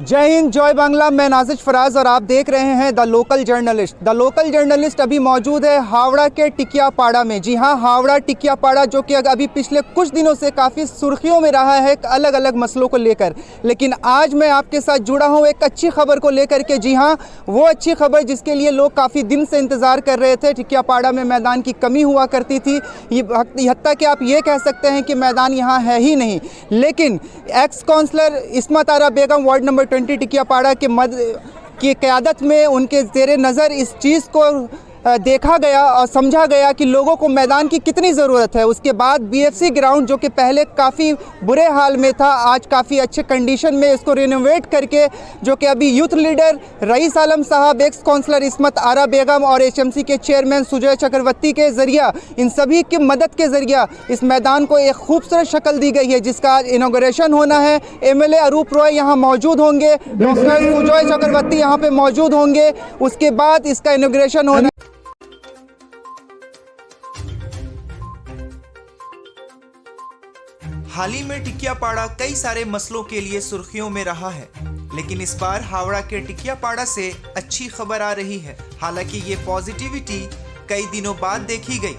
जय हिंद, जय बांग्ला। मैं नाजिश फराज और आप देख रहे हैं the local journalist. The local journalist अभी मौजूद है हावड़ा के टिकियापाड़ा में। जी हां, हावड़ा टिकियापाड़ा जो कि अभी पिछले कुछ दिनों से काफ़ी सुर्खियों में रहा है अलग अलग मसलों को लेकर। लेकिन आज मैं आपके साथ जुड़ा हूं एक अच्छी खबर को लेकर के। जी हां, वो अच्छी खबर जिसके लिए लोग काफ़ी दिन से इंतज़ार कर रहे थे। टिकियापाड़ा में मैदान की कमी हुआ करती थी, हत्ता कि आप ये कह सकते हैं कि मैदान यहाँ है ही नहीं। लेकिन एक्स काउंसलर इस्मत आरा बेगम वार्ड नंबर 20 टिकियापाड़ा के की क़यादत में उनके ज़ेरे नज़र इस चीज़ को देखा गया और समझा गया कि लोगों को मैदान की कितनी ज़रूरत है। उसके बाद बीएफसी ग्राउंड जो कि पहले काफ़ी बुरे हाल में था, आज काफ़ी अच्छे कंडीशन में इसको रिनोवेट करके, जो कि अभी यूथ लीडर रईस आलम साहब, एक्स काउंसलर इस्मत आरा बेगम और एचएमसी के चेयरमैन सुजय चक्रवर्ती के ज़रिया, इन सभी की मदद के ज़रिया इस मैदान को एक खूबसूरत शक्ल दी गई है, जिसका आज इनॉग्रेशन होना है। एमएलए अरूप रॉय यहाँ मौजूद होंगे, डॉक्टर सुजय चक्रवर्ती यहाँ पे मौजूद होंगे। उसके बाद इसका इनॉग्रेशन होना। हाल ही में टिकियापाड़ा कई सारे मसलों के लिए सुर्खियों में रहा है, लेकिन इस बार हावड़ा के टिकियापाड़ा से अच्छी खबर आ रही है। हालांकि ये पॉजिटिविटी कई दिनों बाद देखी गई।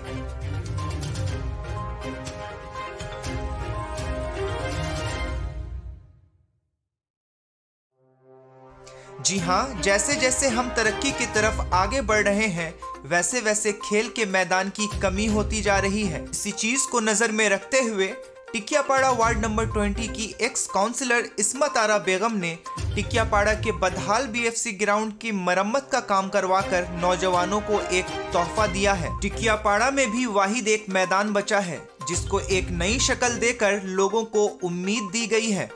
जी हां, जैसे जैसे हम तरक्की की तरफ आगे बढ़ रहे हैं, वैसे वैसे खेल के मैदान की कमी होती जा रही है। इसी चीज को नजर में रखते हुए टिकियापाड़ा वार्ड नंबर 20 की एक्स काउंसलर इस्मत आरा बेगम ने टिकियापाड़ा के बदहाल बीएफसी ग्राउंड की मरम्मत का काम करवाकर नौजवानों को एक तोहफा दिया है। टिकियापाड़ा में भी वाहिद एक मैदान बचा है, जिसको एक नई शक्ल देकर लोगों को उम्मीद दी गई है।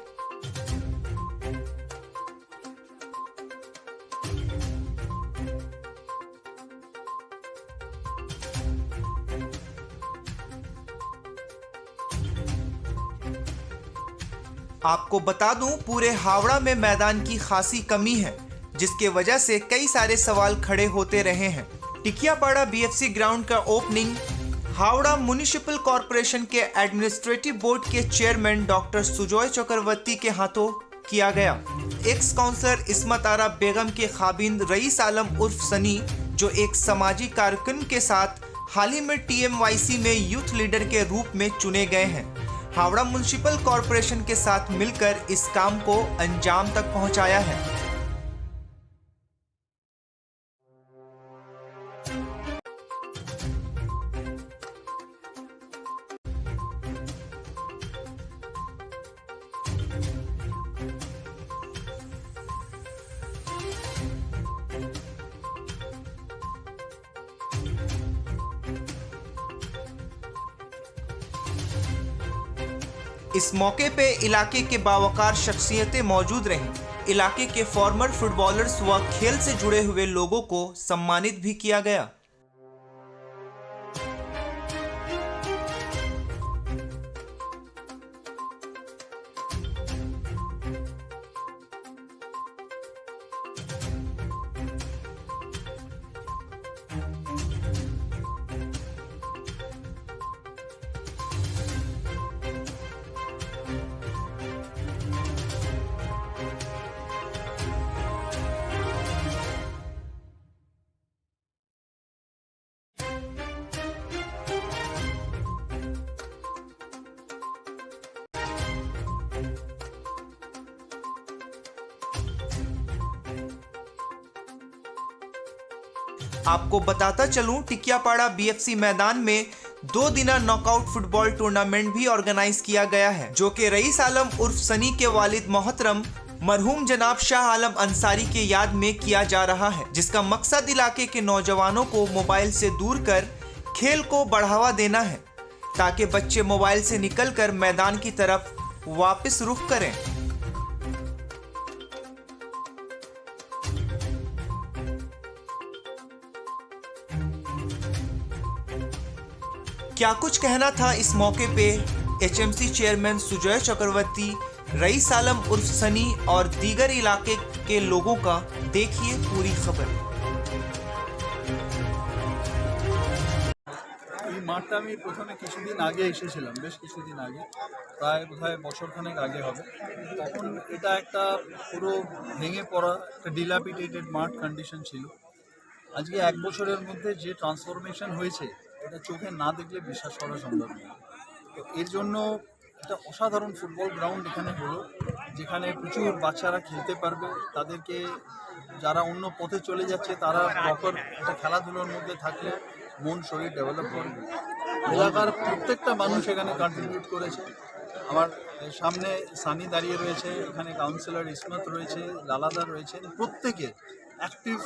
आपको बता दूं, पूरे हावड़ा में मैदान की खासी कमी है, जिसके वजह से कई सारे सवाल खड़े होते रहे हैं। टिकियापाड़ा बीएफसी ग्राउंड का ओपनिंग हावड़ा म्युनिसिपल कॉरपोरेशन के एडमिनिस्ट्रेटिव बोर्ड के चेयरमैन डॉक्टर सुजय चक्रवर्ती के हाथों किया गया। एक्स काउंसलर इस्मत आरा बेगम के खाबिंद रईस आलम उर्फ सनी, जो एक सामाजिक कार्यक्रम के साथ हाल ही में टीएमवाईसी में यूथ लीडर के रूप में चुने गए हैं, हावड़ा म्युनिसिपल कॉरपोरेशन के साथ मिलकर इस काम को अंजाम तक पहुंचाया है। इस मौके पे इलाके के बावकार शख्सियतें मौजूद रहीं। इलाके के फॉर्मर फुटबॉलर्स व खेल से जुड़े हुए लोगों को सम्मानित भी किया गया। आपको बताता चलूं, टिकियापाड़ा बीएफसी मैदान में 2 दिना नॉकआउट फुटबॉल टूर्नामेंट भी ऑर्गेनाइज किया गया है, जो कि रईस आलम उर्फ सनी के वालिद मोहतरम मरहूम जनाब शाह आलम अंसारी के याद में किया जा रहा है, जिसका मकसद इलाके के नौजवानों को मोबाइल से दूर कर खेल को बढ़ावा देना है, ताकि बच्चे मोबाइल से निकलकर मैदान की तरफ वापस रुख करें। क्या कुछ कहना था इस मौके पे एचएमसी चेयरमैन सुजय चक्रवर्ती, रईस आलम उर्फ सनी और दीगर इलाके के लोगों का, देखिए पूरी खबर। মাঠটা আমি প্রথমে কিছুদিন আগে এসেছিলাম, বেশ কিছুদিন আগে, প্রায় বোধহয় বছরখানেক আগে হবে। তখন এটা একটা পুরো ভেঙে পড়া একটা ডিলাপিটেটেড মাঠ কন্ডিশন ছিল। আজকে 1 বছরের মধ্যে যে ট্রান্সফরমেশন হয়েছে এটা চোখে না দেখলে বিশ্বাস করা সম্ভব নয়। তো এর জন্য একটা অসাধারণ ফুটবল গ্রাউন্ড এখানে হলো, যেখানে প্রচুর বাচ্চারা খেলতে পারবে। তাদেরকে যারা অন্য পথে চলে যাচ্ছে তারা প্রপার একটা খেলাধুলোর মধ্যে থাকলে মন শরীর ডেভেলপ করবে। এলাকার প্রত্যেকটা মানুষ এখানে কন্ট্রিবিউট করেছে। আমার সামনে সানি দাঁড়িয়ে রয়েছে, এখানে কাউন্সিলর ইসমত রয়েছে, লালাদা রয়েছে, প্রত্যেকে অ্যাক্টিভ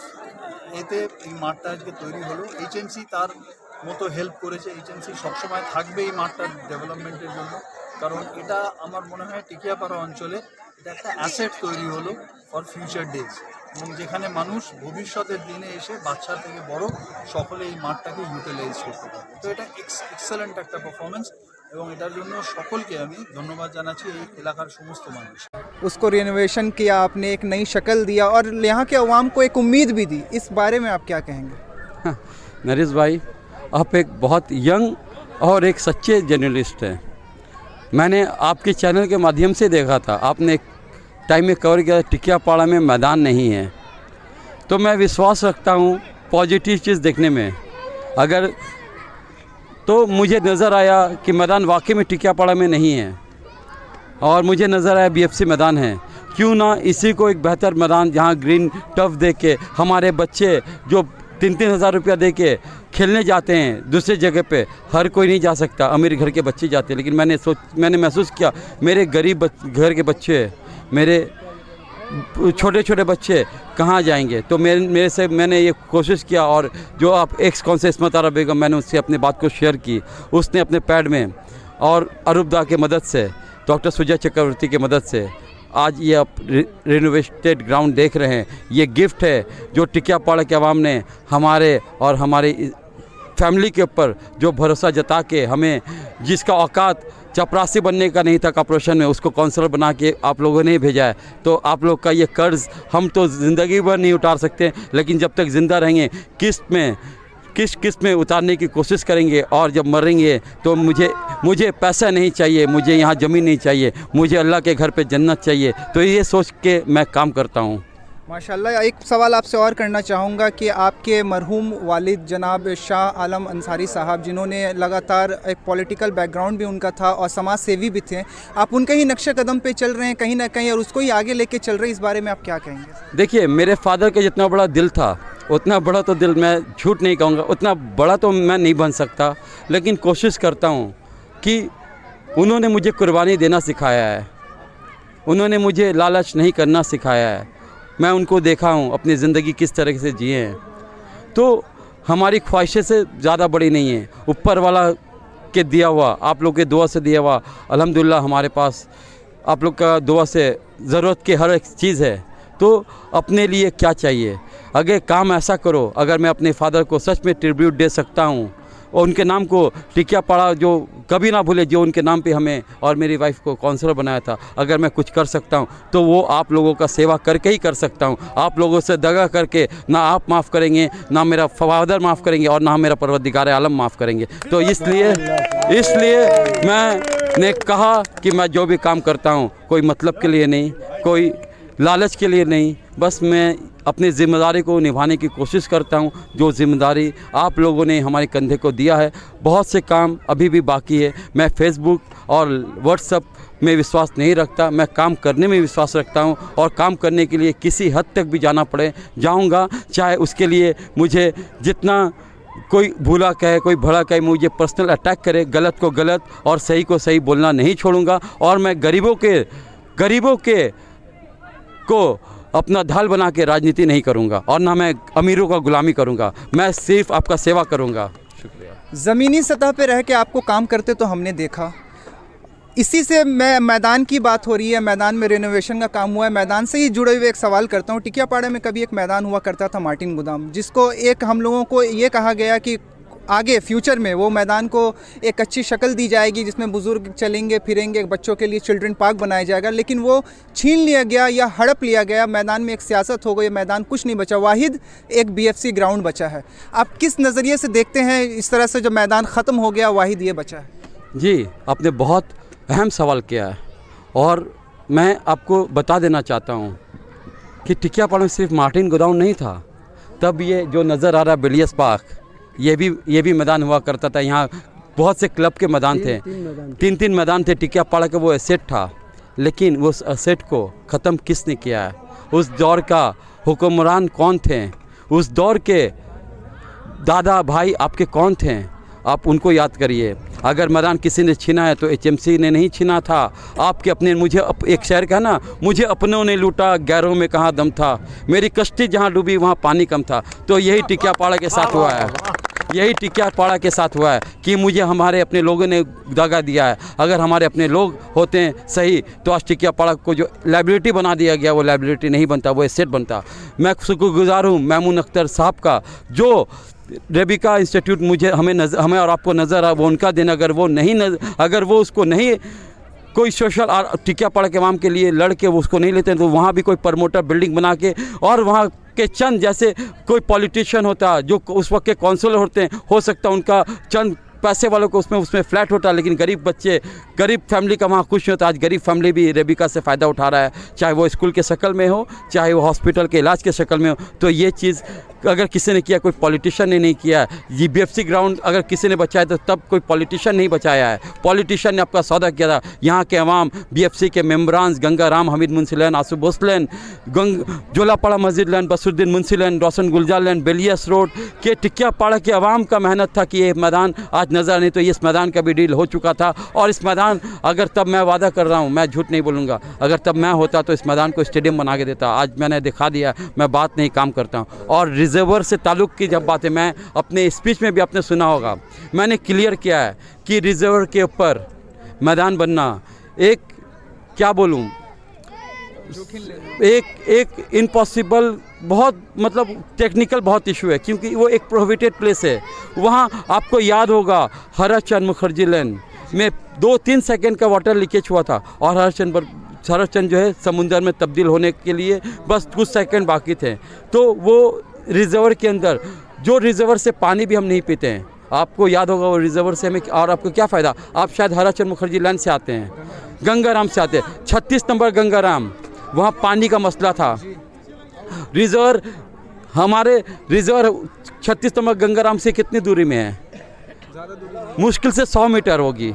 এতে এই মাঠটা আজকে তৈরি হলো। এইচএমসি তার মতো হেল্প করেছে। এইচএমসি সবসময় থাকবে এই মাঠটার ডেভেলপমেন্টের জন্য, কারণ এটা আমার মনে হয় টিকিয়াপাড়া অঞ্চলে এটা একটা অ্যাসেট তৈরি হলো ফর ফিউচার ডেজ, এবং যেখানে মানুষ ভবিষ্যতের দিনে এসে বাচ্চা থেকে বড় সকলে এই মাঠটাকে ইউটিলাইজ করতে পারবে। তো এটা এক্সেলেন্ট একটা পারফরমেন্স, এবং এটার জন্য সকলকে আমি ধন্যবাদ জানাচ্ছি, এই এলাকার সমস্ত মানুষ। उसको रिनोवेशन किया आपने, एक नई शक्ल दिया और यहाँ के अवाम को एक उम्मीद भी दी, इस बारे में आप क्या कहेंगे? नरेश भाई, आप एक बहुत यंग और एक सच्चे जर्नलिस्ट हैं। मैंने आपके चैनल के माध्यम से देखा था, आपने एक टाइम में कवर किया टिकियापाड़ा में मैदान नहीं है, तो मैं विश्वास रखता हूँ पॉजिटिव चीज़ देखने में। अगर तो मुझे नज़र आया कि मैदान वाकई में टिकियापाड़ा में नहीं है, और मुझे नज़र आया बीएफसी मैदान है। क्यों ना इसी को एक बेहतर मैदान जहाँ ग्रीन टफ दे के हमारे बच्चे जो 3-3 हज़ार रुपया दे के खेलने जाते हैं दूसरी जगह पे, हर कोई नहीं जा सकता, अमीर घर के बच्चे जाते हैं, लेकिन मैंने महसूस किया मेरे गरीब घर के बच्चे, मेरे छोटे छोटे बच्चे कहाँ जाएंगे। तो मैंने ये कोशिश किया, और जो आप एक्स कौन से इस्मत आरा बेगम, मैंने उससे अपनी बात को शेयर की। उसने अपने पैड में और अरूबदा के मदद से, डॉक्टर सुजय चक्रवर्ती की मदद से आज ये आप रिनोवेटेड ग्राउंड देख रहे हैं। ये गिफ्ट है जो टिकियापाड़ा के अवाम ने हमारे और हमारी फैमिली के ऊपर जो भरोसा जता के हमें, जिसका औकात चपरासी बनने का नहीं था कॉर्पोरेशन में, उसको काउंसलर बना के आप लोगों ने भेजा है। तो आप लोग का ये कर्ज़ हम तो ज़िंदगी भर नहीं उतार सकते, लेकिन जब तक ज़िंदा रहेंगे किस्त में उतारने की कोशिश करेंगे, और जब मरेंगे तो मुझे पैसा नहीं चाहिए, मुझे यहाँ ज़मीन नहीं चाहिए, मुझे अल्लाह के घर पे जन्नत चाहिए। तो ये सोच के मैं काम करता हूँ। माशाल्लाह। एक सवाल आपसे और करना चाहूँगा कि आपके मरहूम वालिद जनाब शाह आलम अंसारी साहब, जिन्होंने लगातार एक पॉलिटिकल बैकग्राउंड भी उनका था और समाज सेवी भी थे, आप उनके ही नक्शे कदम पे चल रहे हैं कहीं ना कहीं, और उसको ही आगे लेके चल रहे हैं, इस बारे में आप क्या कहेंगे? देखिए, मेरे फादर का जितना बड़ा दिल था, उतना बड़ा तो दिल, मैं झूठ नहीं कहूँगा, उतना बड़ा तो मैं नहीं बन सकता, लेकिन कोशिश करता हूँ कि उन्होंने मुझे कुर्बानी देना सिखाया है, उन्होंने मुझे लालच नहीं करना सिखाया है। मैं उनको देखा हूँ अपनी ज़िंदगी किस तरह से जिए हैं। तो हमारी ख्वाहिशें से ज़्यादा बड़ी नहीं है, ऊपर वाला के दिया हुआ, आप लोग के दुआ से दिया हुआ अल्हम्दुलिल्लाह हमारे पास आप लोग का दुआ से ज़रूरत की हर एक चीज़ है। तो अपने लिए क्या चाहिए, अगर काम ऐसा करो, अगर मैं अपने फादर को सच में ट्रिब्यूट दे सकता हूँ, और उनके नाम को टिकियापाड़ा जो कभी ना भूले, जो उनके नाम पे हमें और मेरी वाइफ को काउंसलर बनाया था, अगर मैं कुछ कर सकता हूँ तो वो आप लोगों का सेवा करके ही कर सकता हूँ। आप लोगों से दगा करके ना आप माफ़ करेंगे, ना मेरा फादर माफ़ करेंगे, और ना मेरा परवरदिगार आलम माफ़ करेंगे। तो इसलिए मैंने कहा कि मैं जो भी काम करता हूँ कोई मतलब के लिए नहीं, कोई लालच के लिए नहीं, बस मैं अपनी ज़िम्मेदारी को निभाने की कोशिश करता हूं। जो ज़िम्मेदारी आप लोगों ने हमारे कंधे को दिया है, बहुत से काम अभी भी बाकी है। मैं फेसबुक और व्हाट्सएप में विश्वास नहीं रखता, मैं काम करने में विश्वास रखता हूं, और काम करने के लिए किसी हद तक भी जाना पड़े जाऊंगा, चाहे उसके लिए मुझे जितना कोई भूला कहे, कोई भला कहे, मुझे पर्सनल अटैक करे, गलत को गलत और सही को सही बोलना नहीं छोड़ूंगा। और मैं गरीबों के को अपना ढाल बना के राजनीति नहीं करूंगा, और ना मैं अमीरों का गुलामी करूंगा, मैं सिर्फ आपका सेवा करूंगा। शुक्रिया। ज़मीनी सतह पे रह के आपको काम करते तो हमने देखा, इसी से मैं मैदान की बात हो रही है, मैदान में रिनोवेशन का काम हुआ है। मैदान से ही जुड़े हुए एक सवाल करता हूँ, टिकियापाड़ा में कभी एक मैदान हुआ करता था मार्टिन गोदाम, जिसको एक हम लोगों को ये कहा गया कि आगे फ्यूचर में वो मैदान को एक अच्छी शक्ल दी जाएगी जिसमें बुज़ुर्ग चलेंगे फिरेंगे, बच्चों के लिए चिल्ड्रन पार्क बनाया जाएगा, लेकिन वो छीन लिया गया या हड़प लिया गया। मैदान में एक सियासत हो गई, मैदान कुछ नहीं बचा, वाहिद एक BFC ग्राउंड बचा है। आप किस नज़रिए से देखते हैं इस तरह से, जब मैदान ख़त्म हो गया वाहिद ये बचा है? जी, आपने बहुत अहम सवाल किया है और मैं आपको बता देना चाहता हूँ कि टिकियापाड़ा में सिर्फ मार्टिन ग्राउंड नहीं था। तब ये जो नज़र आ रहा है बिलियर्स पार्क, ये भी मैदान हुआ करता था। यहाँ बहुत से क्लब के मैदान थे, तीन मैदान थे। टिकियापाड़ा का वो एसेट था, लेकिन उस एसेट को ख़त्म किसने किया है? उस दौर का हुक्मरान कौन थे? उस दौर के दादा भाई आपके कौन थे? आप उनको याद करिए। अगर मैदान किसी ने छीना है तो HMC ने नहीं छीना था, आपके अपने। एक शहर का ना, मुझे अपनों ने लूटा, गैरों में कहाँ दम था, मेरी कश्ती जहाँ डूबी वहाँ पानी कम था। तो यही टिकियापाड़ा के साथ हुआ है, यही टिकियापाड़ा के साथ हुआ है कि मुझे हमारे अपने लोगों ने दगा दिया है। अगर हमारे अपने लोग होते हैं सही तो आज टिकियापाड़ा को जो लाइबिलिटी बना दिया गया वो लाइबिलिटी नहीं बनता, वो एसेट बनता। मैं शुक्रगुजार हूँ मैमून अख्तर साहब का, जो रेबिका इंस्टीट्यूट हमें और आपको नज़र आ, वो उनका दिन। अगर वो उसको नहीं कोई सोशल टिकियापाड़ा के आवाम के लिए लड़ के वो उसको नहीं लेते हैं, तो वहाँ भी कोई प्रमोटर बिल्डिंग बना के, और वहाँ के चंद जैसे कोई पॉलिटिशियन होता जो उस वक्त के काउंसलर होते हैं, हो सकता उनका चंद पैसे वालों को उसमें फ्लैट होता, लेकिन गरीब बच्चे, गरीब फैमिली का वहाँ खुश नहीं होता। आज गरीब फैमिली भी रेबिका से फ़ायदा उठा रहा है, चाहे वो स्कूल के शक्ल में हो, चाहे वो हॉस्पिटल के इलाज के शक्ल में हो। तो ये चीज़ अगर किसी ने किया, कोई पॉलिटिशियन ने नहीं किया। ये BFC ग्राउंड अगर किसी ने बचाया तो तब कोई पॉलिटिशियन नहीं बचाया है, पॉलिटिशियन ने आपका सौदा किया था। यहाँ के अवाम, BFC के मेम्बरान, गंगाराम हमीद मुंशी लैन, आसू बोस लैन, जोलापाड़ा मस्जिद लैन, बसरुद्दीन मुंशी लैन, रोशन गुलजार लैन, बेलियस रोड के टिकियापाड़ा के अवाम का मेहनत था कि ये मैदान आज नज़र नहीं। तो इस मैदान का भी डील हो चुका था। और इस मैदान, अगर तब मैं वादा कर रहा हूँ, मैं झूठ नहीं बोलूँगा, अगर तब मैं होता तो इस मैदान को स्टेडियम बना के देता। आज मैंने दिखा दिया मैं बात नहीं काम करता हूँ। और रिजर्वर से ताल्लुक़ की जब बात है, मैं अपने स्पीच में भी आपने सुना होगा, मैंने क्लियर किया है कि रिजर्वर के ऊपर मैदान बनना एक, क्या बोलूँ, एक इम्पॉसिबल, बहुत मतलब टेक्निकल बहुत इशू है, क्योंकि वो एक प्रोहिबिटेड प्लेस है। वहाँ आपको याद होगा हरचंद मुखर्जी लैन में 2-3 सेकंड का वाटर लीकेज हुआ था, और हरचंद जो है समुंदर में तब्दील होने के लिए बस कुछ सेकंड बाकी थे। तो वो रिजर्वर के अंदर, जो रिजर्वर से पानी भी हम नहीं पीते हैं, आपको याद होगा वो रिजर्वर से हमें, और आपको क्या फ़ायदा, आप शायद हरचंद मुखर्जी लैन से आते हैं, गंगाराम से आते हैं, 36 नंबर गंगाराम, वहाँ पानी का मसला था। रिजर्वर, हमारे रिजर्वर 36 नंबर गंगाराम से कितनी दूरी में है? मुश्किल से 100 मीटर होगी,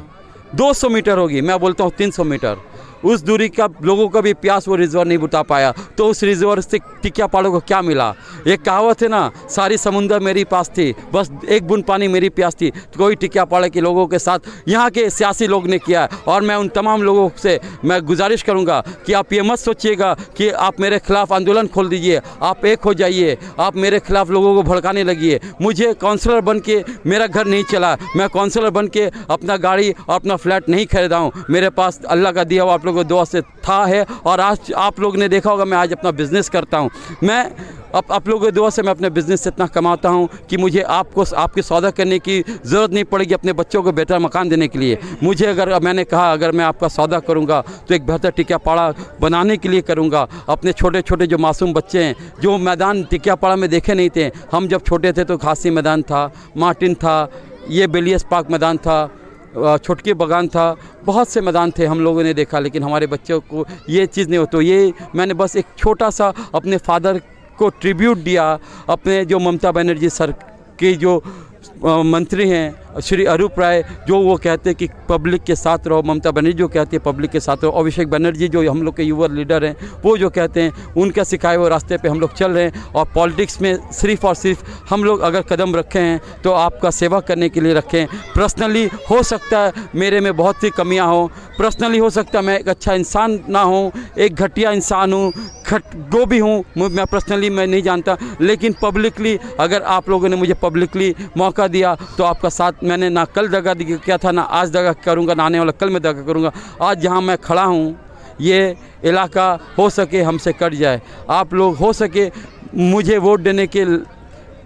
200 मीटर होगी, मैं बोलता हूँ 300 मीटर। उस दूरी का लोगों का भी प्यास वो रिजर्वर नहीं बुता पाया। तो उस रिजर्वर से टिकियापाड़ा को क्या मिला? एक कहावत है ना, सारी समुंदर मेरी पास थी, बस एक बूंद पानी मेरी प्यास थी। तो कोई टिकियापाड़ा के लोगों के साथ यहाँ के सियासी लोग ने किया है। और मैं उन तमाम लोगों से मैं गुजारिश करूँगा कि आप ये मत सोचिएगा कि आप मेरे खिलाफ आंदोलन खोल दीजिए, आप एक हो जाइए, आप मेरे खिलाफ लोगों को भड़काने लगिए। मुझे काउंसलर बन के मेरा घर नहीं चला, मैं काउंसलर बन के अपना गाड़ी और अपना फ्लैट नहीं खरीदा हूँ। मेरे पास अल्लाह का दिया हुआ आप लोगों को दुआ से था है, और आज आप लोग ने देखा होगा मैं आज अपना बिजनेस करता हूँ। मैं आप लोगों की दुआ से मैं अपने बिजनेस से इतना कमाता हूँ कि मुझे आपकी सौदा करने की ज़रूरत नहीं पड़ेगी अपने बच्चों को बेहतर मकान देने के लिए। मुझे मैंने कहा अगर मैं आपका सौदा करूँगा तो एक बेहतर टिकियापाड़ा बनाने के लिए करूँगा। अपने छोटे छोटे जो मासूम बच्चे हैं जो मैदान टिकियापाड़ा में देखे नहीं थे, हम जब छोटे थे तो घासी मैदान था, मार्टिन था, ये बेलियस पार्क मैदान था, छोटकी बगान था, बहुत से मैदान थे हम लोगों ने देखा, लेकिन हमारे बच्चों को ये चीज़ नहीं हो। तो ये मैंने बस एक छोटा सा अपने फादर को ट्रिब्यूट दिया। अपने जो ममता बनर्जी सर के जो मंत्री हैं श्री अरूप राय, जो वो कहते हैं कि पब्लिक के साथ रहो, ममता बनर्जी जो कहती है पब्लिक के साथ रहो, अभिषेक बनर्जी जो हम लोग के युवा लीडर हैं वो जो कहते हैं, उनका सिखाए हुए रास्ते पे हम लोग चल रहे हैं। और पॉलिटिक्स में सिर्फ़ और सिर्फ हम लोग अगर कदम रखे हैं तो आपका सेवा करने के लिए रखें। पर्सनली हो सकता है मेरे में बहुत सी कमियां हों, पर्सनली हो सकता है मैं एक अच्छा इंसान ना हूं, एक घटिया इंसान हूं, जो भी हूं, मैं पर्सनली मैं नहीं जानता, लेकिन पब्लिकली अगर आप लोगों ने मुझे पब्लिकली मौका दिया तो आपका साथ मैंने ना कल दगा किया था, ना आज दगा करूँगा, ना आने वाला कल मैं दगा करूँगा। आज जहाँ मैं खड़ा हूँ ये इलाका हो सके हमसे कट जाए, आप लोग हो सके मुझे वोट देने के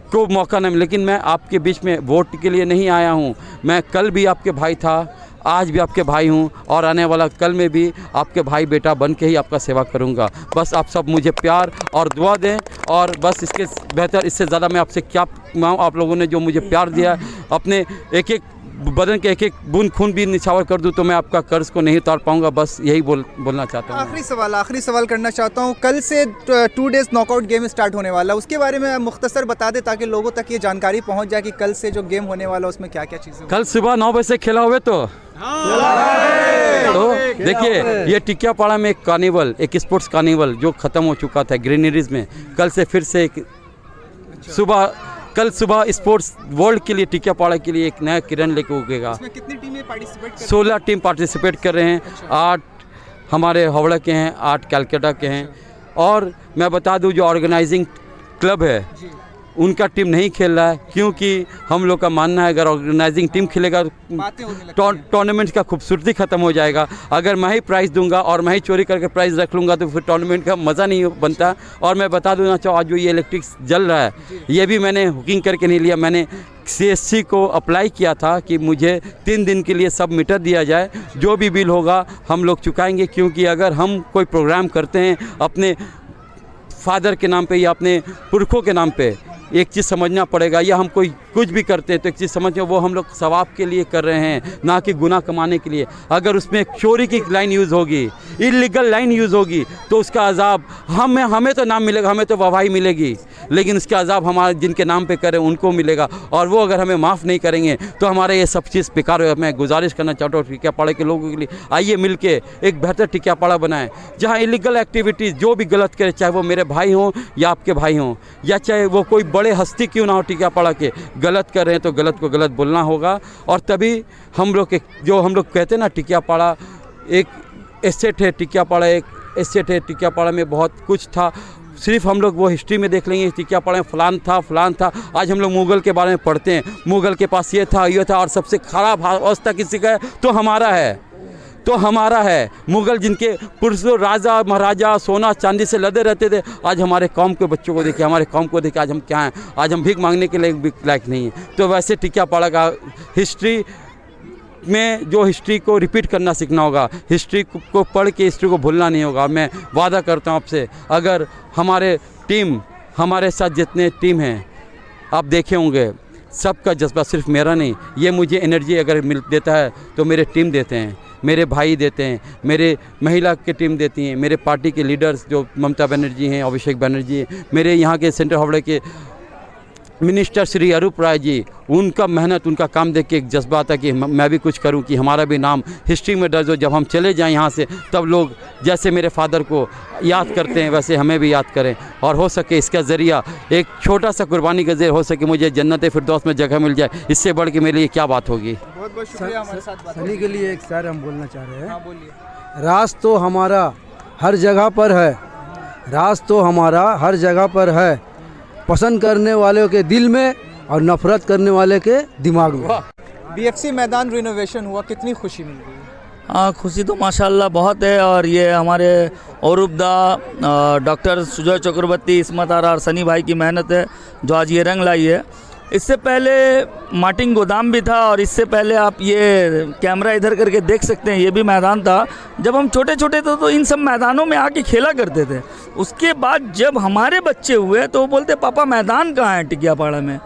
को मौका नहीं मिला। लेकिन मैं आपके बीच में वोट के लिए नहीं आया हूँ। मैं कल भी आपके भाई था, आज भी आपके भाई हूँ और आने वाला कल में भी आपके भाई बेटा बन के ही आपका सेवा करूँगा। बस आप सब मुझे प्यार और दुआ दें और बस इसके बेहतर इससे ज़्यादा मैं आपसे क्या मांगूं। आप लोगों ने जो मुझे प्यार दिया, अपने एक एक बदन के एक एक बूंद खून भी निछावर कर दूं तो मैं आपका कर्ज को नहीं उतार पाऊंगा। बस यही बोलना चाहता हूं। आखिरी सवाल करना चाहता हूं। कल से 2 डेज़ नॉकआउट गेम स्टार्ट होने वाला है, उसके बारे में मुख्तसर बता दें ताकि लोगों तक ये जानकारी पहुंच जाए कि कल से जो गेम होने वाला है उसमें क्या क्या चीज़ें। कल सुबह 9 बजे से खेला हुए तो देखिए, ये टिकियापाड़ा में एक कार्निवल, एक स्पोर्ट्स कार्निवल जो ख़त्म हो चुका था ग्रीनरीज में, कल से फिर से कल सुबह स्पोर्ट्स वर्ल्ड के लिए टिकियापाड़ा के लिए एक नया किरण लेके उगेगा। इसमें कितनी टीमें पार्टिसिपेट कर 16 टीम पार्टिसिपेट कर रहे हैं। 8 हमारे हावड़ा के हैं, 8 कैलकाटा के हैं। और मैं बता दूं जो ऑर्गेनाइजिंग क्लब है उनका टीम नहीं खेल रहा है, क्योंकि हम लोग का मानना है अगर ऑर्गेनाइजिंग टीम खेलेगा तो टूर्नामेंट का खूबसूरती ख़त्म हो जाएगा। अगर मैं ही प्राइज़ दूंगा और मैं ही चोरी करके प्राइज़ रख लूँगा तो फिर टूर्नामेंट का मज़ा नहीं बनता। और मैं बता दूँगा आज जो ये इलेक्ट्रिक जल रहा है ये भी मैंने हुकिंग करके नहीं लिया। मैंने CSC को अप्लाई किया था कि मुझे 3 दिन के लिए सब मीटर दिया जाए, जो भी बिल होगा हम लोग चुकाएँगे। क्योंकि अगर हम कोई प्रोग्राम करते हैं अपने फादर के नाम पे या अपने पुरखों के नाम पे, एक चीज़ समझना पड़ेगा, या हम कोई कुछ भी करते हैं तो एक चीज़ समझो वो हम लोग सवाब के लिए कर रहे हैं, ना कि गुनाह कमाने के लिए। अगर उसमें चोरी की लाइन यूज़ होगी, इलीगल लाइन यूज़ होगी तो उसका अजाब हमें तो नाम मिलेगा, हमें तो वाहवाही मिलेगी, लेकिन उसका अजाब हमारे जिनके नाम पे करें उनको मिलेगा। और वो अगर हमें माफ़ नहीं करेंगे तो हमारे ये सब चीज़ बेकार हो। मैं गुजारिश करना चाहता हूँ टिकियापाड़ा के लोगों के लिए, आइए मिल के एक बेहतर टिकियापाड़ा बनाएं जहाँ इलीगल एक्टिविटीज़ जो भी गलत करे, चाहे वो मेरे भाई हों या आपके भाई हों या चाहे वो कोई बड़े हस्ती क्यों ना हो, टिकियापाड़ा के गलत कर रहे हैं तो गलत को गलत बोलना होगा। और तभी हम लोग जो हम लोग कहते हैं ना टिकियापाड़ा एक एसेट है, टिकियापाड़ा एक एसेट है। टिकियापाड़ा में बहुत कुछ था, सिर्फ हम लोग वो हिस्ट्री में देख लेंगे टिकियापाड़ा में फलान था। आज हम लोग मुग़ल के बारे में पढ़ते हैं, मुग़ल के पास ये था और सबसे खराब अवस्था किसी का है तो हमारा है। मुग़ल जिनके पुरुषों राजा महाराजा सोना चांदी से लदे रहते थे, आज हमारे कौम के बच्चों को देखिए, हमारे कौम को देखिए आज हम क्या हैं। आज हम भीख मांगने के लिए भी लायक नहीं है। तो वैसे टिकियापाड़ा का हिस्ट्री में जो हिस्ट्री को रिपीट करना सीखना होगा, हिस्ट्री को पढ़ के हिस्ट्री को भूलना नहीं होगा। मैं वादा करता हूँ आपसे, अगर हमारे साथ जितने टीम हैं आप देखे होंगे, सबका जज्बा सिर्फ मेरा नहीं, ये मुझे एनर्जी अगर देता है तो मेरे टीम देते हैं, मेरे भाई देते हैं, मेरे महिला की टीम देती हैं, मेरे पार्टी के लीडर्स जो ममता बनर्जी हैं, अभिषेक बनर्जी हैं, मेरे यहाँ के सेंट्रल हावड़ा के मिनिस्टर श्री अरूप राय जी, उनका मेहनत उनका काम देख के एक जज्बा आता कि मैं भी कुछ करूं, कि हमारा भी नाम हिस्ट्री में दर्ज हो। जब हम चले जाएं यहाँ से तब लोग जैसे मेरे फादर को याद करते हैं वैसे हमें भी याद करें, और हो सके इसका ज़रिया एक छोटा सा कुर्बानी का ज़रिया हो सके मुझे जन्नत फिरदौस में जगह मिल जाए, इससे बढ़ के मेरे लिए क्या बात होगी। बहुत बहुत शुक्रिया हमारे साथ बात सनी के लिए एक शायर हम बोलना चाह रहे हैं। हाँ बोलिए। राज तो हमारा हर जगह पर है, राज तो हमारा हर जगह पर है, पसंद करने वालों के दिल में और नफरत करने वाले के दिमाग में। BFC मैदान रिनोवेशन हुआ, कितनी खुशी मिल रही है? हाँ, खुशी तो माशाल्लाह बहुत है। और ये हमारे औरुबदा डॉक्टर सुजय चक्रवर्ती, इस्मत आरा और सनी भाई की मेहनत है जो आज ये रंग लाई है। इससे पहले मार्टिन गोदाम भी था, और इससे पहले आप ये कैमरा इधर करके देख सकते हैं, ये भी मैदान था। जब हम छोटे छोटे थे तो इन सब मैदानों में आके खेला करते थे। उसके बाद जब हमारे बच्चे हुए तो वो बोलते पापा मैदान कहाँ है टिकियापाड़ा में,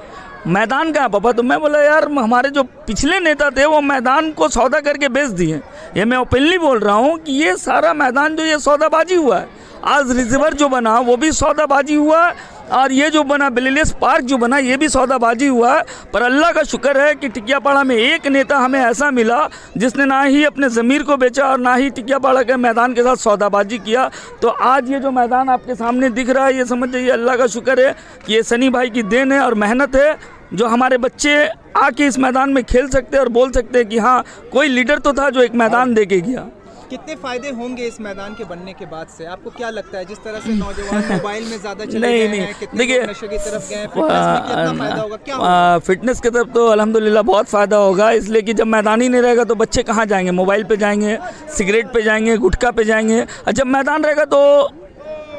मैदान कहाँ पापा? तो मैं बोला यार हमारे जो पिछले नेता थे वो मैदान को सौदा करके बेच दिए। ये मैं ओपनली बोल रहा हूँ कि ये सारा मैदान जो ये सौदाबाजी हुआ है, आज रिजर्वर जो बना वो भी सौदाबाजी हुआ, और ये जो बना बिलियर्ड्स पार्क जो बना ये भी सौदाबाजी हुआ है। पर अल्लाह का शुक्र है कि टिकियापाड़ा में एक नेता हमें ऐसा मिला जिसने ना ही अपने ज़मीर को बेचा और ना ही टिकियापाड़ा के मैदान के साथ सौदाबाजी किया। तो आज ये जो मैदान आपके सामने दिख रहा है, ये समझ जाइए अल्लाह का शुक्र है कि ये सनी भाई की देन है और मेहनत है, जो हमारे बच्चे आके इस मैदान में खेल सकते हैं और बोल सकते हैं कि हाँ कोई लीडर तो था जो एक मैदान दे के गया। कितने फायदे होंगे इस मैदान के बनने के बाद से, आपको क्या लगता है? जिस तरह से नौजवान मोबाइल में ज्यादा चले गए हैं, कितने लोग नशे की तरफ गए हैं, फिटनेस में कितना फायदा होगा, क्या होगा? फिटनेस की तरफ तो अल्हम्दुलिल्लाह बहुत फ़ायदा होगा, इसलिए कि जब मैदान ही नहीं रहेगा तो बच्चे कहाँ जाएंगे? मोबाइल पे जाएंगे, सिगरेट पे जाएंगे, गुटखा पे जाएंगे। और जब मैदान रहेगा तो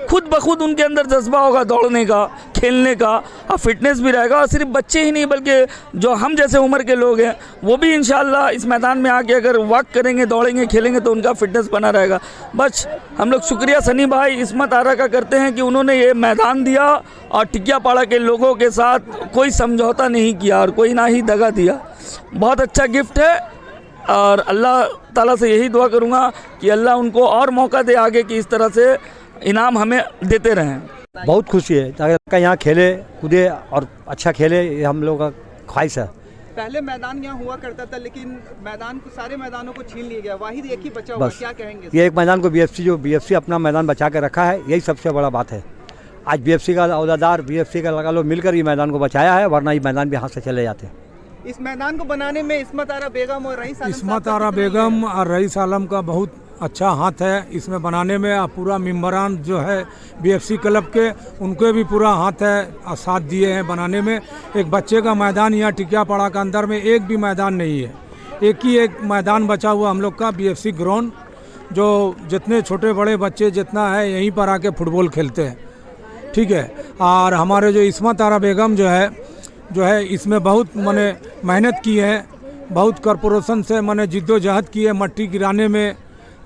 खुद ब खुद उनके अंदर जज्बा होगा दौड़ने का, खेलने का, और फिटनेस भी रहेगा। और सिर्फ बच्चे ही नहीं बल्कि जो हम जैसे उम्र के लोग हैं वो भी इंशाल्लाह इस मैदान में आके अगर वॉक करेंगे, दौड़ेंगे, खेलेंगे तो उनका फिटनेस बना रहेगा। बस हम लोग शुक्रिया सनी भाई इस्मत आरा का करते हैं कि उन्होंने ये मैदान दिया और टिकियापाड़ा के लोगों के साथ कोई समझौता नहीं किया और कोई ना ही दगा दिया। बहुत अच्छा गिफ्ट है और अल्लाह ताला से यही दुआ करूँगा कि अल्लाह उनको और मौका दे आगे कि इस तरह से इनाम हमें देते रहें। बहुत खुशी है ताकि यहाँ खेले कूदे और अच्छा खेले, ये हम लोग का ख्वाहिश है। पहले मैदान यहाँ हुआ करता था लेकिन मैदान को, सारे मैदानों को छीन लिया गया, वाहिद एक ही बचा हुआ, क्या कहेंगे? ये एक मैदान को बीएफसी अपना मैदान बचा के रखा है, यही सबसे बड़ा बात है। आज बीएफसी का अहदेदार, बीएफसी का लगा लो मिलकर ये मैदान को बचाया है, वरना ये मैदान भी हाथ से चले जाते। इस मैदान को बनाने में इस्मत आरा बेगम और रईस आलम का बहुत अच्छा हाथ है इसमें बनाने में। और पूरा मेंबरान जो है बीएफसी क्लब के, उनके भी पूरा हाथ है और साथ दिए हैं बनाने में। एक बच्चे का मैदान यहाँ टिकियापाड़ा के अंदर में एक भी मैदान नहीं है, एक ही एक मैदान बचा हुआ हम लोग का बीएफसी ग्राउंड, जो जितने छोटे बड़े बच्चे जितना है यहीं पर आके फुटबॉल खेलते हैं, ठीक है। और हमारे जो इस्मत आरा बेगम जो है इसमें बहुत मैंने मेहनत की है, बहुत कॉरपोरेशन से मैंने जिद्दोजहद की है, मट्टी गिराने में,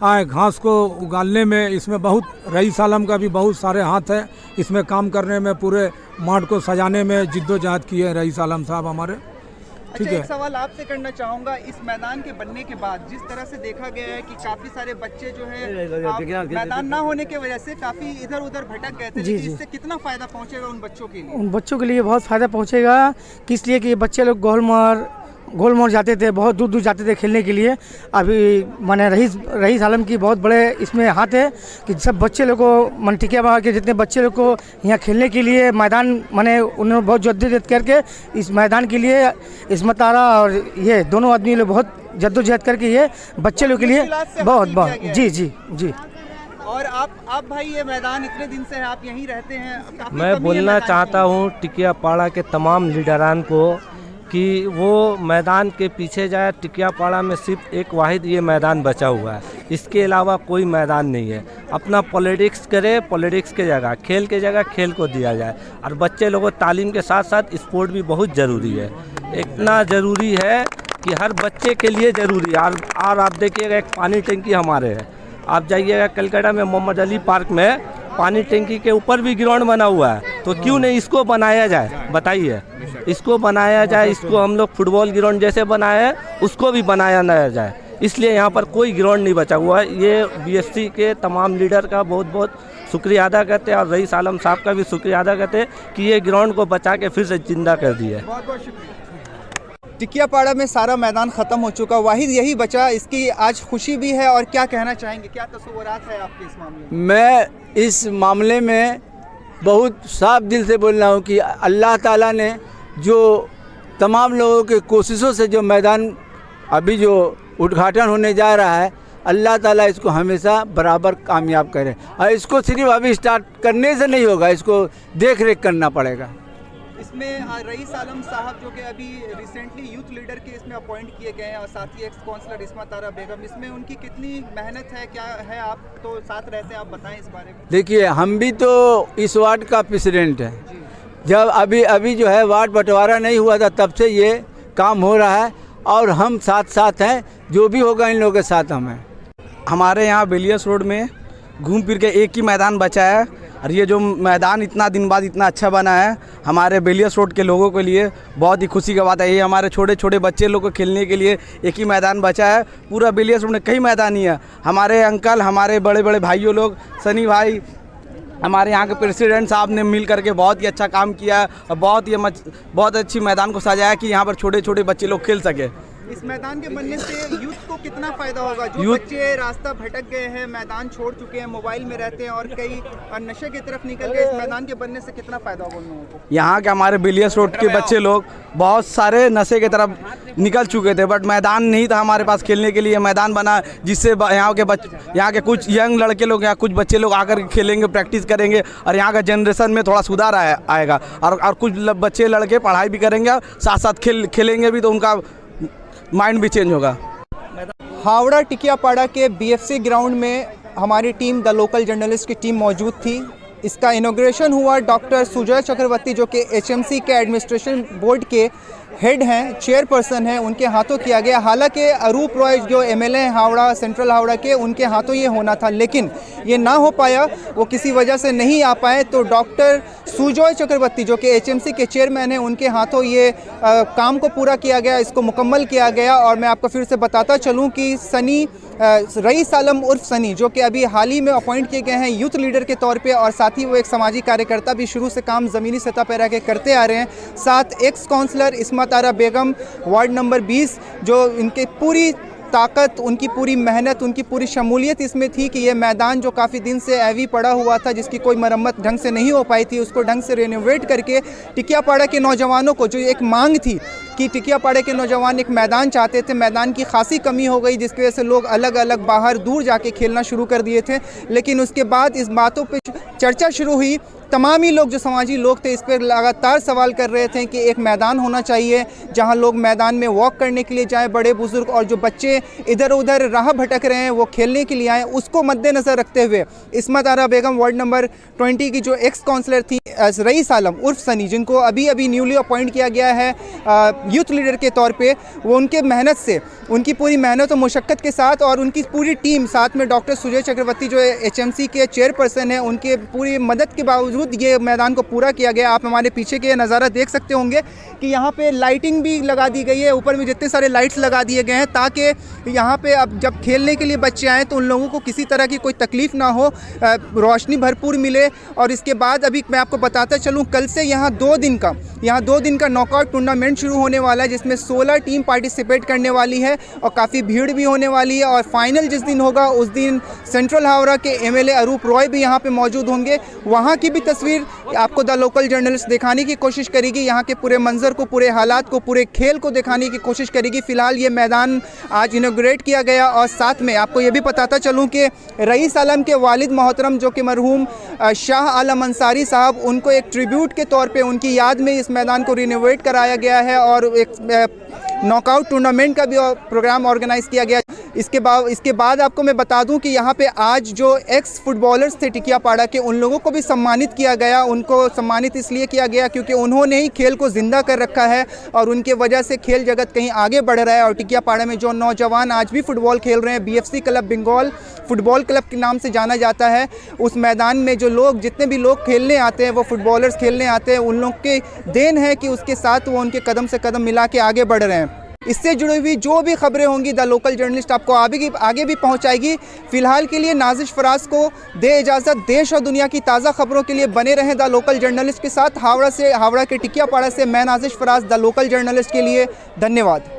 घास को उगालने में, इसमें बहुत रईस आलम का भी बहुत सारे हाथ है इसमें काम करने में, पूरे माठ को सजाने में जिद्दोजहद की है रईस आलम साहब हमारे, ठीक है। एक सवाल आपसे करना चाहूँगा, इस मैदान के बनने के बाद जिस तरह से देखा गया है कि काफ़ी सारे बच्चे जो है मैदान ना होने की वजह से काफ़ी इधर उधर भटक गए थे, जी, इससे कितना फ़ायदा पहुँचेगा उन बच्चों के लिए? उन बच्चों के लिए बहुत फ़ायदा पहुंचेगा, किस लिए कि बच्चे लोग गोलमार जाते थे, बहुत दूर दूर जाते थे खेलने के लिए। अभी माने रईस आलम की बहुत बड़े इसमें हाथ है कि सब बच्चे लोग को मन टिकियापाड़ा के जितने बच्चे लोग को यहाँ खेलने के लिए मैदान माने उन्होंने बहुत जद्दोजहद करके इस मैदान के लिए इस्मत आरा और ये दोनों आदमी लोग बहुत जद्दोजहद करके ये बच्चे लोग के लिए बहुत जी। और आप भाई ये मैदान इतने दिन से आप यहीं रहते हैं, मैं बोलना चाहता हूँ टिकियापाड़ा के तमाम लीडरान को कि वो मैदान के पीछे जाए। टिकियापाड़ा में सिर्फ एक वाहिद ये मैदान बचा हुआ है, इसके अलावा कोई मैदान नहीं है। अपना पॉलिटिक्स करे, पॉलिटिक्स के जगह खेल के जगह खेल को दिया जाए। और बच्चे लोगों को तालीम के साथ साथ स्पोर्ट भी बहुत ज़रूरी है, इतना ज़रूरी है कि हर बच्चे के लिए ज़रूरी है। और आप देखिएगा एक पानी टंकी हमारे है, आप जाइएगा कलकत्ता में मोहम्मद अली पार्क में पानी टंकी के ऊपर भी ग्राउंड बना हुआ है, तो क्यों नहीं इसको बनाया जाए? बताइए, इसको बनाया जाए, इसको हम लोग फुटबॉल ग्राउंड जैसे बनाए हैं उसको भी बनाया ना जाए। इसलिए यहाँ पर कोई ग्राउंड नहीं बचा हुआ है। ये बीएफसी के तमाम लीडर का बहुत बहुत शुक्रिया अदा करते हैं और रईस आलम साहब का भी शुक्रिया अदा करते हैं कि ये ग्राउंड को बचा के फिर से जिंदा कर दिया है। बहुत बहुत शुक्रिया। टिकियापाड़ा में सारा मैदान ख़त्म हो चुका, वाहिद यही बचा, इसकी आज खुशी भी है। और क्या कहना चाहेंगे, क्या तस्वुरात है आपके इस मामले में? मैं इस मामले में बहुत साफ दिल से बोल रहा हूँ कि अल्लाह ताला ने जो तमाम लोगों के कोशिशों से जो मैदान अभी जो उद्घाटन होने जा रहा है, अल्लाह ताला इसको हमेशा बराबर कामयाब करे। और इसको सिर्फ अभी स्टार्ट करने से नहीं होगा, इसको देख रेख करना पड़ेगा। इसमें रईस आलम साहब जो कि अभी रिसेंटली यूथ लीडर के इसमें अपॉइंट किए गए हैं और साथ ही एक्स काउंसलर इस्मत आरा बेगम, इसमें उनकी कितनी मेहनत है, क्या है? आप तो साथ रहते हैं, आप बताएं इस बारे में। देखिए, हम भी तो इस वार्ड का प्रेसिडेंट है। जब अभी जो है वार्ड बंटवारा नहीं हुआ था तब से ये काम हो रहा है और हम साथ हैं, जो भी होगा इन लोगों के साथ हम हैं। हमारे यहाँ बेलियस रोड में घूम फिर के एक ही मैदान बचा है और ये जो मैदान इतना दिन बाद इतना अच्छा बना है हमारे बेलियस रोड के लोगों के लिए बहुत ही खुशी की बात है। ये हमारे छोटे छोटे बच्चे लोग को खेलने के लिए एक ही मैदान बचा है। पूरा बेलियस रोड में कई मैदान ही है। हमारे अंकल, हमारे बड़े बड़े भाइयों लोग, सनी भाई, हमारे यहाँ के प्रेसिडेंट साहब ने मिल करके बहुत ही अच्छा काम किया है और बहुत अच्छी मैदान को सजाया कि यहाँ पर छोटे छोटे बच्चे लोग खेल सके। इस मैदान के बनने से यूथ को कितना फायदा होगा? जो बच्चे रास्ता भटक गए हैं, मैदान छोड़ चुके हैं, मोबाइल में रहते हैं और कई नशे की तरफ निकल गए, इस मैदान के बनने से कितना फायदा होगा उन लोगों को? यहाँ के हमारे बेलियस रोड के बच्चे लोग बहुत सारे नशे की तरफ निकल चुके थे, बट मैदान नहीं था हमारे पास खेलने के लिए। मैदान बना जिससे यहाँ के कुछ यंग लड़के लोग, यहाँ कुछ बच्चे लोग आकर खेलेंगे, प्रैक्टिस करेंगे और यहाँ का जनरेशन में थोड़ा सुधार आएगा। और कुछ बच्चे लड़के पढ़ाई भी करेंगे, साथ साथ खेलेंगे भी, तो उनका माइंड भी चेंज होगा। हावड़ा टिकियापाड़ा के बीएफसी ग्राउंड में हमारी टीम द लोकल जर्नलिस्ट की टीम मौजूद थी। इसका इनॉग्रेशन हुआ डॉक्टर सुजय चक्रवर्ती जो कि HMC के एडमिनिस्ट्रेशन बोर्ड के हेड हैं, चेयरपर्सन हैं, उनके हाथों किया गया। हालांकि अरूप रॉय जो MLA हैं हावड़ा सेंट्रल हावड़ा के, उनके हाथों ये होना था, लेकिन ये ना हो पाया, वो किसी वजह से नहीं आ पाए। तो डॉक्टर सुजय चक्रवर्ती जो कि HMC के चेयरमैन हैं, उनके हाथों ये काम को पूरा किया गया, इसको मुकम्मल किया गया। और मैं आपको फिर से बताता चलूँ कि सनी रईस आलम उर्फ सनी जो कि अभी हाल ही में अपॉइंट किए गए हैं यूथ लीडर के तौर पे, और साथ ही वो एक सामाजिक कार्यकर्ता भी शुरू से काम ज़मीनी सतह पर रह के करते आ रहे हैं। साथ एक्स काउंसलर इस्मत आरा बेगम वार्ड नंबर 20 जो इनके पूरी ताकत, उनकी पूरी मेहनत, उनकी पूरी शमूलियत इसमें थी कि ये मैदान जो काफ़ी दिन से ऐवी पड़ा हुआ था, जिसकी कोई मरम्मत ढंग से नहीं हो पाई थी, उसको ढंग से रेनोवेट करके टिकियापाड़ा के नौजवानों को, जो एक मांग थी कि टिकियापाड़ा के नौजवान एक मैदान चाहते थे, मैदान की खासी कमी हो गई जिसकी वजह से लोग अलग अलग बाहर दूर जाके खेलना शुरू कर दिए थे। लेकिन उसके बाद इस बातों पे चर्चा शुरू हुई, तमाम ही लोग जो समाजी लोग थे इस पर लगातार सवाल कर रहे थे कि एक मैदान होना चाहिए जहां लोग मैदान में वॉक करने के लिए जाएं, बड़े बुजुर्ग और जो बच्चे इधर उधर राह भटक रहे हैं वो खेलने के लिए आएँ। उसको मद्देनज़र रखते हुए इस्मत आरा बेगम वार्ड नंबर 20 की जो एक्स काउंसलर थी रईस आलम उर्फ सनी, जिनको अभी अभी न्यूली अपॉइंट किया गया है यूथ लीडर के तौर पे, वो उनके मेहनत से, उनकी पूरी मेहनत और मुशक्क़त के साथ और उनकी पूरी टीम, साथ में डॉक्टर सुजय चक्रवर्ती जो HMC के चेयरपर्सन हैं, उनके पूरी मदद के बावजूद ये मैदान को पूरा किया गया। आप हमारे पीछे के नज़ारा देख सकते होंगे कि यहाँ पे लाइटिंग भी लगा दी गई है, ऊपर में जितने सारे लाइट्स लगा दिए गए हैं ताकि यहाँ पे अब जब खेलने के लिए बच्चे आएँ तो उन लोगों को किसी तरह की कोई तकलीफ़ ना हो, रोशनी भरपूर मिले। और इसके बाद अभी मैं आपको बताता चलूँ, कल से यहाँ 2 दिन का नॉकआउट टूर्नामेंट शुरू होने वाला है जिसमें 16 टीम पार्टिसिपेट करने वाली है और काफ़ी भीड़ भी होने वाली है। और फाइनल जिस दिन होगा उस दिन सेंट्रल हावड़ा के MLA अरूप रॉय भी यहाँ पे मौजूद होंगे। वहाँ की भी तस्वीर आपको द लोकल जर्नलिस्ट दिखाने की कोशिश करेगी, यहाँ के पूरे मंजर को, पूरे हालात को, पूरे खेल को दिखाने की कोशिश करेगी। फ़िलहाल ये मैदान आज इनॉग्रेट किया गया। और साथ में आपको ये भी बताता चलूँ कि रईस आलम के वालिद मोहतरम जो कि मरहूम शाह आलम अंसारी साहब, उनको एक ट्रिब्यूट के तौर पे उनकी याद में इस मैदान को रिनोवेट कराया गया है और एक नॉकआउट टूर्नामेंट का भी प्रोग्राम ऑर्गेनाइज़ किया गया। इसके बाद आपको मैं बता दूं कि यहाँ पे आज जो एक्स फुटबॉलर्स थे टिकियापाड़ा के, उन लोगों को भी सम्मानित किया गया। उनको सम्मानित इसलिए किया गया क्योंकि उन्होंने ही खेल को ज़िंदा कर रखा है और उनके वजह से खेल जगत कहीं आगे बढ़ रहा है। और टिकियापाड़ा में जो नौजवान आज भी फुटबॉल खेल रहे हैं, BFC club Bengal football club के नाम से जाना जाता है, उस मैदान में जो लोग, जितने भी लोग खेलने आते हैं, वो फुटबॉलर्स खेलने आते हैं, उन लोग के देन है कि उसके साथ वो उनके कदम से कदम मिला के आगे बढ़ रहे हैं। इससे जुड़ी हुई जो भी खबरें होंगी द लोकल जर्नलिस्ट आपको आगे भी पहुंचाएगी। फिलहाल के लिए नाजिश फराज को दे इजाज़त। देश और दुनिया की ताज़ा खबरों के लिए बने रहें द लोकल जर्नलिस्ट के साथ। हावड़ा के टिकियापाड़ा से मैं Nazish Faraz, the local journalist के लिए धन्यवाद।